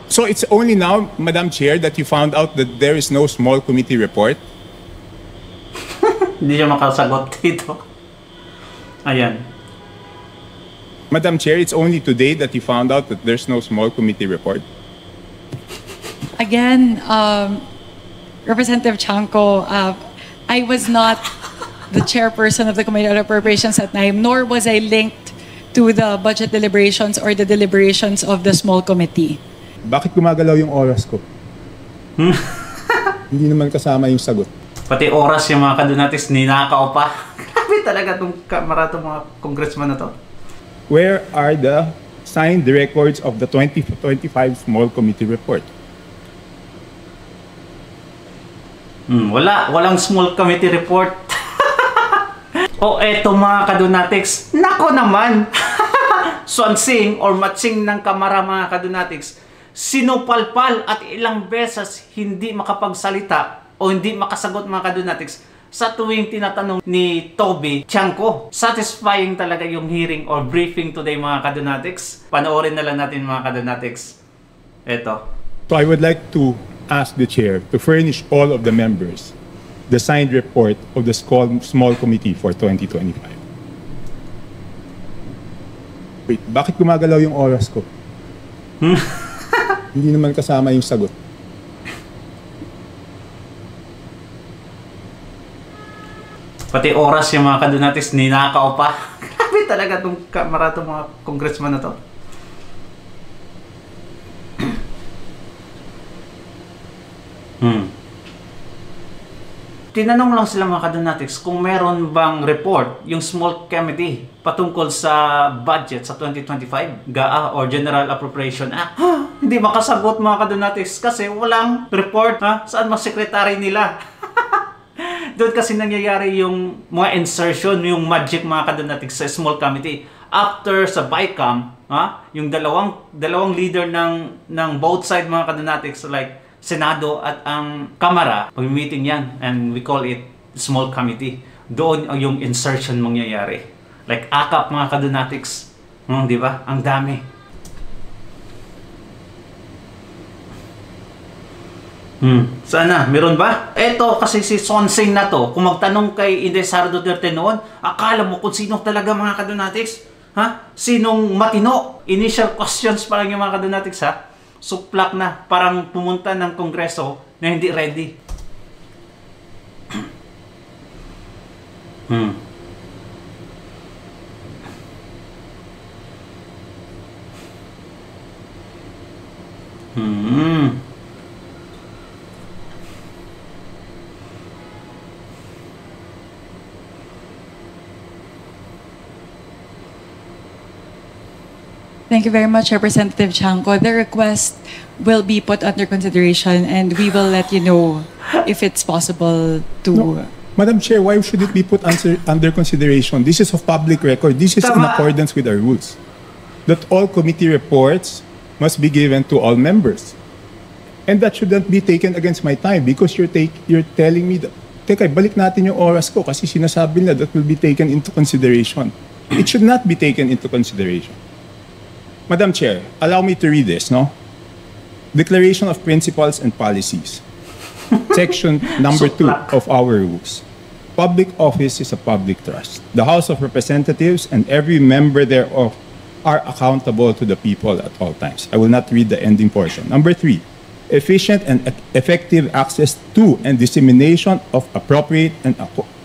So it's only now, Madam Chair, that you found out that there is no small committee report? Hindi siya makasagot dito. Ayan. Madam Chair, it's only today that you found out that there's no small committee report? Again, Representative Chanco, I was not the chairperson of the Committee on Appropriations at time, nor was I linked to the budget deliberations or the deliberations of the small committee. Bakit gumagalaw yung oras ko? Hindi naman kasama yung sagot. Pati oras yung mga kadunatis, ninakaw pa. Grabe talaga itong kamara, mga congressman na to. Where are the signed records of the 2025 small committee report? Walang small committee report. O eto mga kadunatics, nako naman. Swansing or matching ng kamara mga kadunatics, sinupalpal at ilang beses hindi makapagsalita o hindi makasagot mga kadunatics sa tuwing tinatanong ni Toby Chanco. Satisfying talaga yung hearing or briefing today mga kadunatics. Panoorin na lang natin mga kadunatics. Eto. So I would like to ask the chair to furnish all of the members the signed report of the small committee for 2025. Wait, bakit gumagalaw yung oras ko? Hindi naman kasama yung sagot. Pati oras yung mga kadunatis, ninakaw pa. Grabe talaga itong kamara, itong mga congressman na to. Tinanong lang sila mga kadunatics kung meron bang report yung small committee patungkol sa budget sa 2025, GAA or General Appropriation Act. Hindi makasagot mga kadunatics kasi walang report. Saan mga sekretary nila? Doon kasi nangyayari yung mga insertion, yung magic mga kadunatics sa small committee. After sa BICAM, yung dalawang leader ng both side mga kadunatics like Senado at ang Kamara, pag-meeting yan, and we call it small committee. Doon yung insertion mangyayari. Like AKAP mga kadunatics. Di ba? Ang dami. Sana, meron ba? Eto kasi si Sonsing na to, kung magtanong kay Inday Sara Duterte noon, akala mo kung sino talaga mga kadunatics? Sinong matino? Initial questions pa lang yung mga kadunatics suplak na, parang pumunta ng kongreso na hindi ready. Thank you very much, Representative Chanco. The request will be put under consideration and we will let you know if it's possible to... No. Madam Chair, why should it be put under consideration? This is of public record. This is in accordance with our rules. That all committee reports must be given to all members. And that shouldn't be taken against my time because you're telling me that, teka, balik natin yung oras ko kasi sinasabi nila that will be taken into consideration. It should not be taken into consideration. Madam Chair, allow me to read this, no? Declaration of Principles and Policies. Section number 2 of our rules. Public office is a public trust. The House of Representatives and every member thereof are accountable to the people at all times. I will not read the ending portion. Number 3, efficient and effective access to and dissemination of appropriate and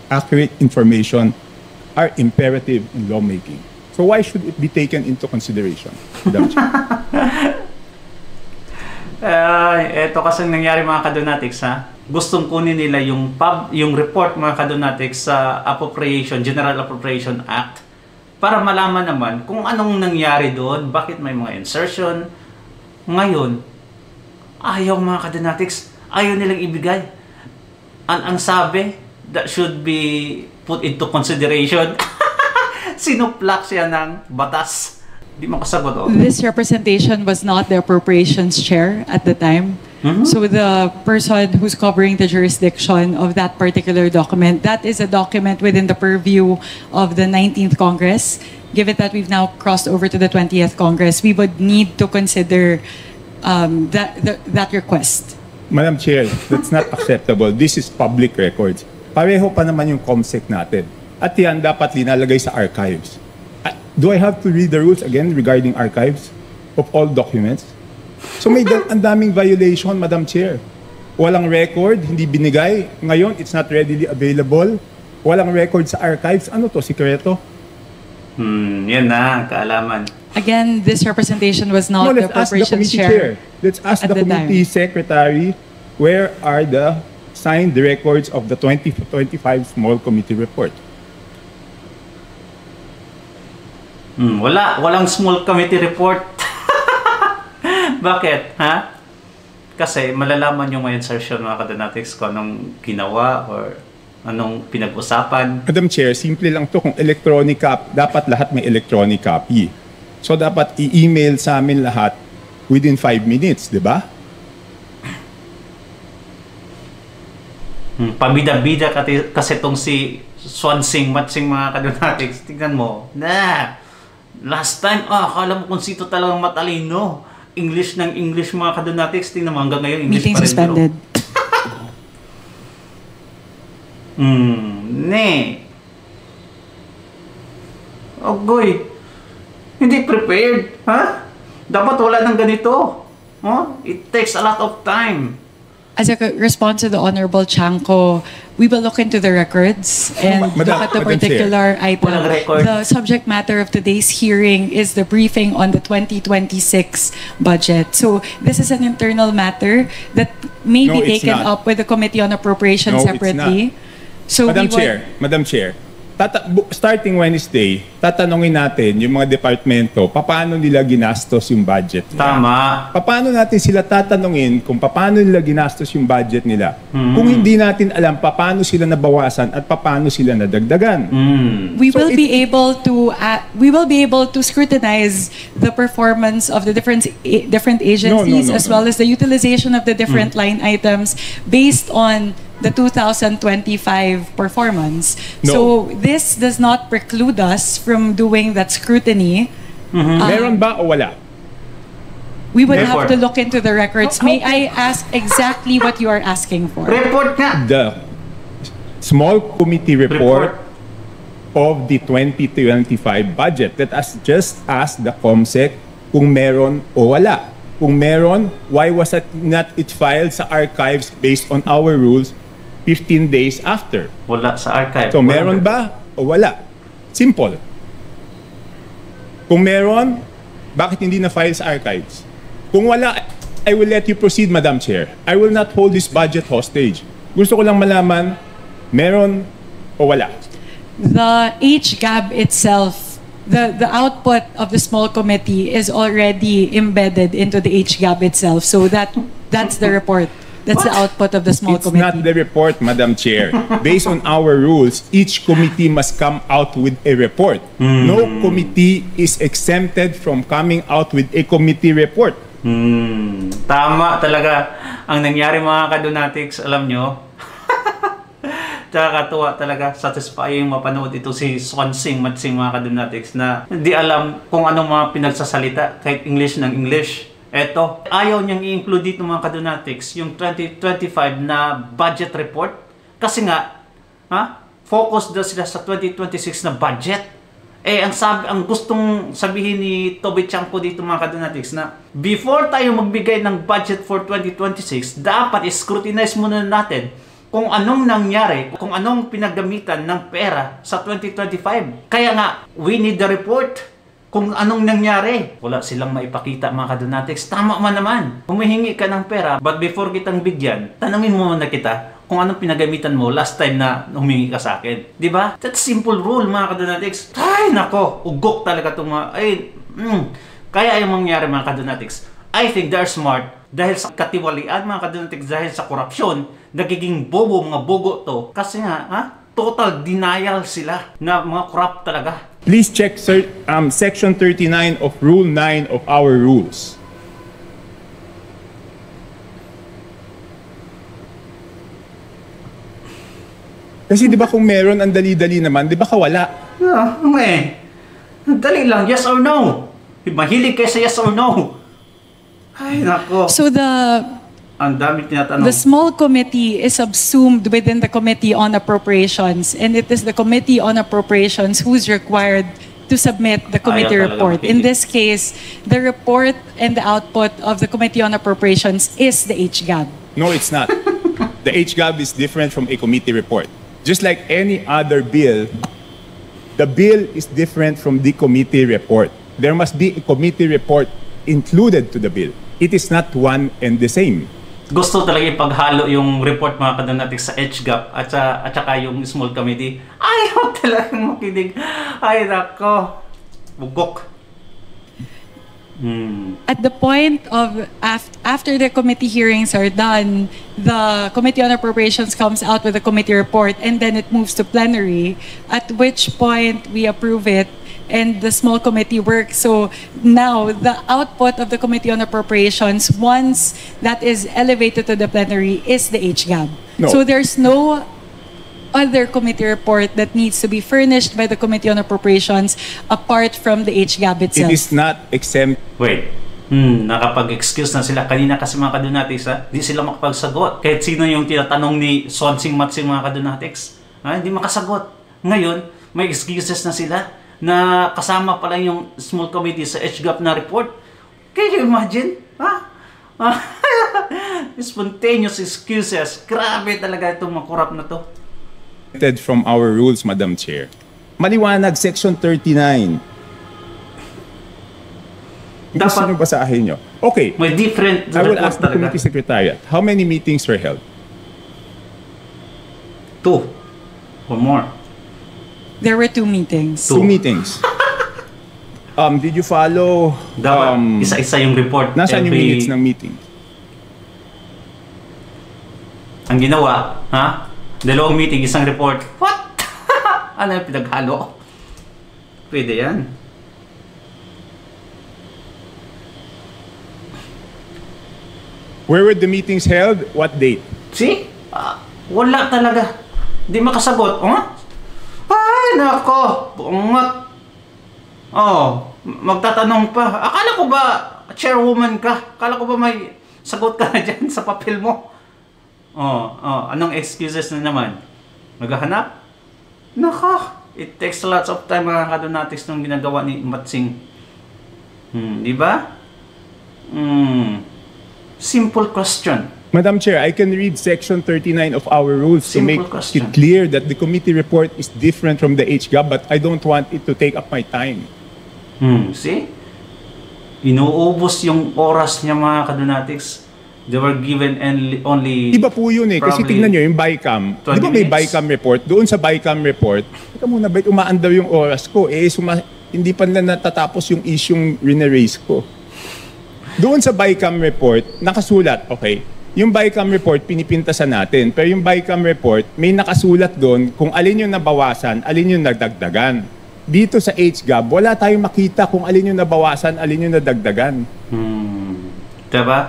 accurate information are imperative in lawmaking. So why should it be taken into consideration? Ito kasi nangyari mga kadunatics Gustong kunin nila yung report mga kadunatics sa General Appropriation Act para malaman naman kung anong nangyari doon, bakit may mga insertion. Ngayon, ayaw mga kadunatics, ayaw nilang ibigay. Ang sabi, that should be put into consideration. Sinuplak siya ng batas. Di makasagot. This representation was not the appropriations chair at the time. So the person who's covering the jurisdiction of that particular document, that is a document within the purview of the 19th Congress. Given that we've now crossed over to the 20th Congress, we would need to consider that request. Madam Chair, that's not acceptable. This is public records. Pareho pa naman yung COMSEC natin. At yan dapat linalagay sa archives. Do I have to read the rules again regarding archives of all documents? So may ang daming violation, Madam Chair. Walang record, hindi binigay. Ngayon, it's not readily available. Walang record sa archives. Ano to, sikreto? Yan na, kaalaman. Again, this representation was not the Let's ask the appropriations committee chair. Let's ask at the the time. committee secretary where are the signed records of the 2025 small committee report. Walang small committee report. Bakit? Ha? Kasi malalaman nyo ngayon, Sir, mga kadanatics, kung anong ginawa or anong pinag-usapan. Madam Chair, simple lang to. Kung electronic copy, dapat lahat may electronic copy. So dapat i-email sa amin lahat within 5 minutes, di ba? Pabida-bida kasi itong si Swansing, Matsing, mga kadanatics. Tingnan mo. Last time, akala mo kung sito talagang matalino. English ng English, mga kadonatics. Tingnan mo, hanggang ngayon, English Meeting pa rin. suspended. Ogoy. Hindi prepared. Ha? Dapat wala ng ganito. It takes a lot of time. As a response to the Honorable Chanco, we will look into the records and Madam- look at the Madam particular item. Walang record. The subject matter of today's hearing is the briefing on the 2026 budget. So this is an internal matter that may No, be it's taken not. up with the Committee on Appropriations No, it's separately. So Madam we will- Chair, Madam Chair, starting Wednesday, tatanungin natin yung mga departamento, paano nila ginastos yung budget nila. Tama. Paano natin sila tatanungin kung paano nila ginastos yung budget nila? Kung hindi natin alam paano sila nabawasan at paano sila nadagdagan. we So will be able to scrutinize the performance of the different agencies No. as well as the utilization of the different line items based on the 2025 performance. No. So this does not preclude us from doing that scrutiny. Meron ba o wala? We would have Report. to look into the records. May I ask exactly what you are asking for? Report nga. The small committee report of the 2025 budget. Let us just ask the COMSEC kung meron o wala. Kung meron, why was it not filed sa archives based on our rules 15 days after? Wala sa archive. So meron ba o wala? Simple. Kung meron, bakit hindi na-file sa archives? Kung wala, I will let you proceed, Madam Chair. I will not hold this budget hostage. Gusto ko lang malaman, meron o wala? The HGAB itself, the output of the small committee is already embedded into the HGAB itself. So that's the report. That's the output of the small It's committee. not the report, Madam Chair. Based on our rules, each committee must come out with a report. No committee is exempted from coming out with a committee report. Tama talaga. Ang nangyari, mga kadonatics, alam nyo, nakakatuwa talaga, satisfying mapanood ito si Swansing, Matsing, mga kadonatics, na hindi alam kung anong mga pinagsasalita, kahit English ng English. Eto, ayaw niyang i-include dito, mga kadonatics, yung 2025 na budget report. Kasi nga, focus daw sila sa 2026 na budget. Ang gustong sabihin ni Toby Chanco dito, mga kadonatics, na before tayo magbigay ng budget for 2026, dapat scrutinize muna natin kung anong nangyari, kung anong pinagamitan ng pera sa 2025. Kaya nga, we need the report kung anong nangyari. Wala silang maipakita, mga kadonatics. Tama man naman. Humihingi ka ng pera, but before kitang bigyan, tanungin mo muna kita kung anong pinagamitan mo last time na humingi ka sa akin. Di ba? That's simple rule, mga kadonatics. Ay, nako, ugok talaga itong mga... Kaya yung mangyari, mga kadonatics, I think they're smart dahil sa katiwalian, mga kadonatics, dahil sa korupsyon, nagiging bobo, mga bogo to. Kasi nga, total denial sila na mga corrupt talaga. Please check Section 39 of Rule 9 of our rules. Kasi di ba kung meron, ang dali-dali naman, di ba kawala? Dali lang, yes or no. Mahilig kayo sa yes or no. Ay, nako. So Ang dami tinatanong. the small committee is subsumed within the Committee on Appropriations, and it is the Committee on Appropriations who's required to submit the committee Ayaw talaga report. In makinig. this case, the report and the output of the Committee on Appropriations is the HGAB. No, it's not. The HGAB is different from a committee report. Just like any other bill, the bill is different from the committee report. There must be a committee report included to the bill. It is not one and the same. Gusto talaga ipaghalo yung report mga kadanatik sa HGAP at saka yung small committee. Ayaw talagang makinig. Ay, nako. Bugok. At the point of after the committee hearings are done, the Committee on Appropriations comes out with a committee report, and then it moves to plenary, at which point we approve it and the small committee works. So now the output of the Committee on Appropriations, once that is elevated to the plenary, is the HGAB. No. So there's no other committee report that needs to be furnished by the Committee on Appropriations apart from the HGAB itself. It is not exempt. Wait. Nakapag-excuse na sila. Kanina kasi mga kadonatics, di sila makapagsagot. Kahit sino yung tinatanong ni Sonsing Matsing mga kadonatics, hindi makasagot. Ngayon, may excuses na sila na kasama pala yung small committee sa HGAP na report. Can you imagine? Spontaneous excuses. Grabe talaga itong makurap na to. From our rules, Madam Chair. Maliwanag, Section 39. Gusto nyo basahin nyo? Okay. May different I will report ask the talaga. committee secretariat, how many meetings were held? 2 or more. There were 2 meetings. 2 meetings. Did you follow? Dapat isa-isa yung report. Nasaan yung minutes ng meeting? Ang ginawa, 2 meeting, isang report. What? Ano yung pinaghalo? Pwede yan. Where were the meetings held? What date? See? Wala talaga. Hindi makasagot. Ay, nako. Bungat. Magtatanong pa. Akala ko ba chairwoman ka? Akala ko ba may sagot ka na dyan sa papel mo? Anong excuses na naman? Maghahanap? Nako. It takes lots of time mga kadonatics nung ginagawa ni Matsing. Di ba? Simple question. Madam Chair, I can read Section 39 of our rules to Simple make question. it clear that the committee report is different from the HGAB, but I don't want it to take up my time. See? Inuubos yung oras niya mga kadonatics. They were given only... Iba po yun eh. Kasi probably tingnan nyo, yung BICAM. 20 Di ba may minutes? BICAM report? Doon sa BICAM report, teka muna, ba't umaandaw yung oras ko? Hindi pa nila natatapos yung isyong rineraise ko. Doon sa BICAM report, nakasulat, okay, yung BICAM report, pinipintasan natin. Pero yung BICAM report, may nakasulat doon kung alin yung nabawasan, alin yung nagdagdagan. Dito sa HGAB, wala tayong makita kung alin yung nabawasan, alin yung nadagdagan. Diba?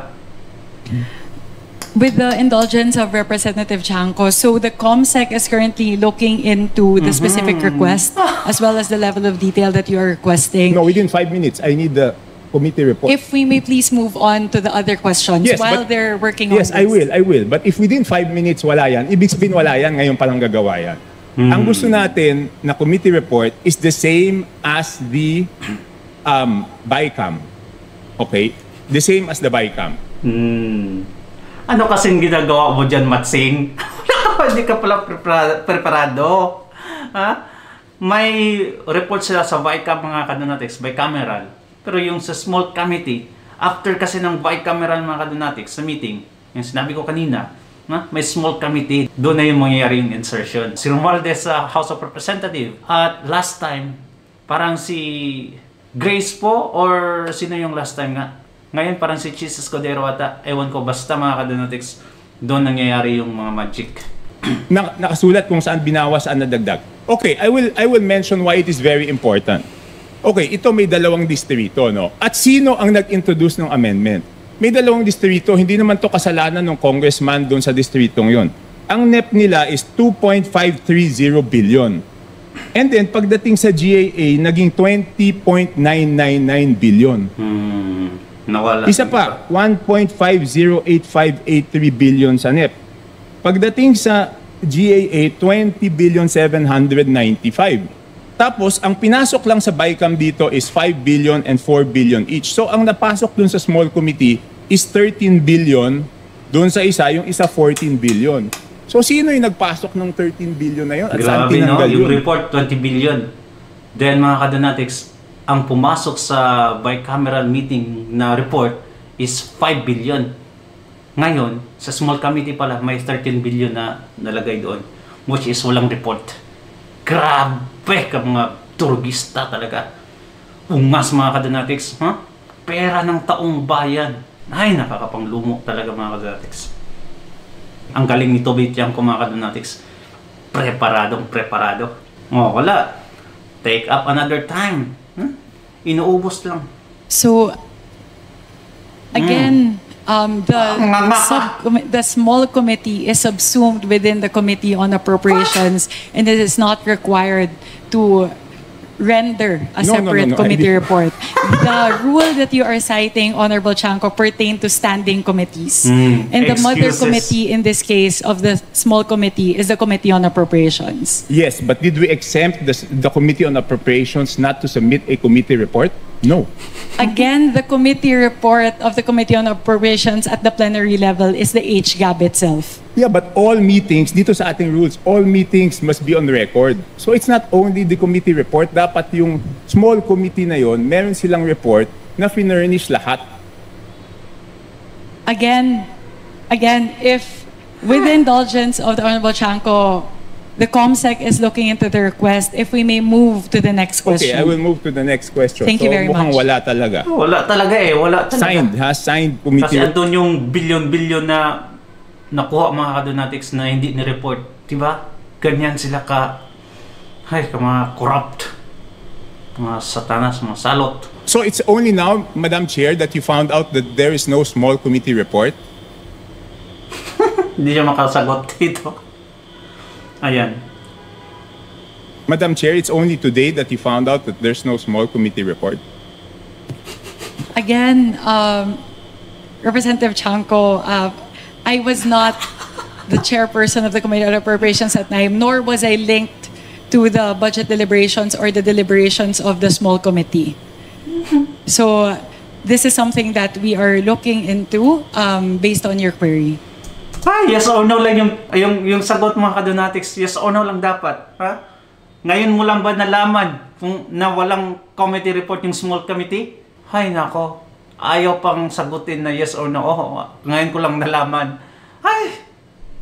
With the indulgence of Representative Chanco, so the COMSEC is currently looking into the specific request as well as the level of detail that you are requesting. No, within 5 minutes, I need the committee report. If we may please move on to the other questions Yes, while but- they're working on Yes, this. I will. But if within 5 minutes wala yan, ibig sabihin wala yan, ngayon palang gagawa yan. Ang gusto natin na committee report is the same as the BICAM. Okay? The same as the BICAM. Ano kasing ginagawa mo dyan, Matsing? Hindi ka pala preparado. May report sila sa BICAM mga kadonatics, bicameral. Pero yung sa small committee, after kasi ng bicameral mga kadonatics sa meeting, yung sinabi ko kanina, may small committee, doon na yung mangyayari yung insertion. Si Romualdez sa House of Representatives. At last time, parang si Grace po, or sino yung last time nga? Ngayon parang si Chis Escudero ata, ewan ko, basta mga kadonatics, doon nangyayari yung mga magic. Nakasulat kung saan binawas, saan nadagdag. Okay, I will mention why it is very important. Okay, ito may 2 distrito, no? At sino ang nag-introduce ng amendment? May 2 distrito, hindi naman to kasalanan ng congressman doon sa distritong yon. Ang NEP nila is 2.530 billion. And then, pagdating sa GAA, naging 20.999 billion. Nawala. Isa pa, 1.508583 billion sa NEP. Pagdating sa GAA, 20,795. Tapos, ang pinasok lang sa BICAM dito is 5 billion and 4 billion each. So, ang napasok dun sa small committee is 13 billion. Dun sa isa, yung isa 14 billion. So, sino yung nagpasok ng 13 billion na yun? At saan Grabe, no? tinanggal Yung yun? report, 20 billion. Then, mga kadonatics, ang pumasok sa bicameral meeting na report is 5 billion. Ngayon, sa small committee pala, may 13 billion na nalagay doon, which is walang report. Grabe ka mga turugista talaga. Ungas mga kadonatics, huh? Pera ng taong bayan. Ay, nakakapanglumo talaga mga kadonatics. Ang galing ni Toby Tiangco mga kadonatics. Preparado. Oh, wala. Take up another time. Inuubos lang. So, again, the small committee is subsumed within the Committee on Appropriations, and it is not required to render a separate committee report. The rule that you are citing, Honorable Chanco, pertain to standing committees. And the mother committee in this case of the small committee is the Committee on Appropriations. Yes, but did we exempt the Committee on Appropriations not to submit a committee report? No. Again, the committee report of the Committee on Appropriations at the plenary level is the HGAB itself. Yeah, but all meetings, dito sa ating rules, all meetings must be on record. So it's not only the committee report, dapat yung small committee na yon, meron silang report na finurnish lahat. Again, if with the indulgence of the Honorable Chanco, the COMSEC is looking into the request, if we may move to the next question. Okay, I will move to the next question. Thank you very mukhang much. Wala talaga. Wala talaga eh, wala talaga. Signed committee. Kasi andun yung bilyon-bilyon na nakuha mga kadonatics na hindi ni-report. Diba? Ganyan sila mga corrupt. Mga satanas, mga salot. So it's only now, Madam Chair, that you found out that there is no small committee report? Hindi siya makasagot dito. Ayan. Madam Chair, it's only today that you found out that there's no small committee report? Again, Representative Chanco, I was not the chairperson of the Committee on Appropriations at NIME, nor was I linked to the budget deliberations or the deliberations of the small committee. So this is something that we are looking into based on your query. Yes or no lang yung sagot mga kadonatics. Yes or no lang dapat. Ha? Ngayon mo lang ba nalaman kung na walang committee report yung small committee? Hay nako. Ayaw pang sagutin na yes or no. Ngayon ko lang nalaman. Ay,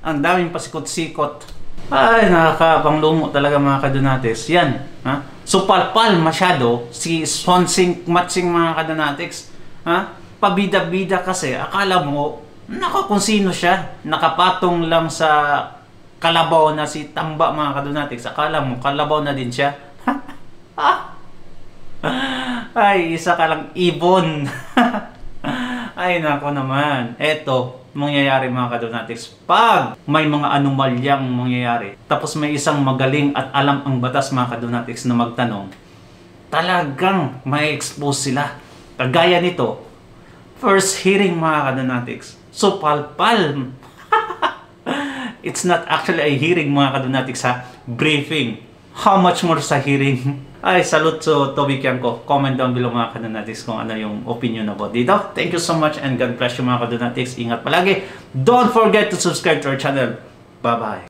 ang daming pasikot-sikot. Ay, nakakapanglumo talaga mga kadonatics. Yan. Ha? So palpal masyado si Swansing Matching mga kadonatics. Ha? Pabida-bida kasi. Akala mo, nako kung sino siya. Nakapatong lang sa kalabaw na si Tamba mga kadonatics. Akala mo, kalabaw na din siya. Ay, isa ka lang ibon. Ay, nako naman. Eto, mangyayari mga kadonatics. Pag may mga anomalyang mangyayari, tapos may isang magaling at alam ang batas mga kadonatics na magtanong, talagang may expose sila. Kagaya nito, first hearing mga kadonatics. So, palpal. It's not actually a hearing mga kadonatics ha. Briefing. How much more sa hearing? Ay, salute to Toby Tiangco. Comment down below mga kadonatics kung ano yung opinion about dito. Thank you so much and God bless you mga kadonatics. Ingat palagi. Don't forget to subscribe to our channel. Bye-bye.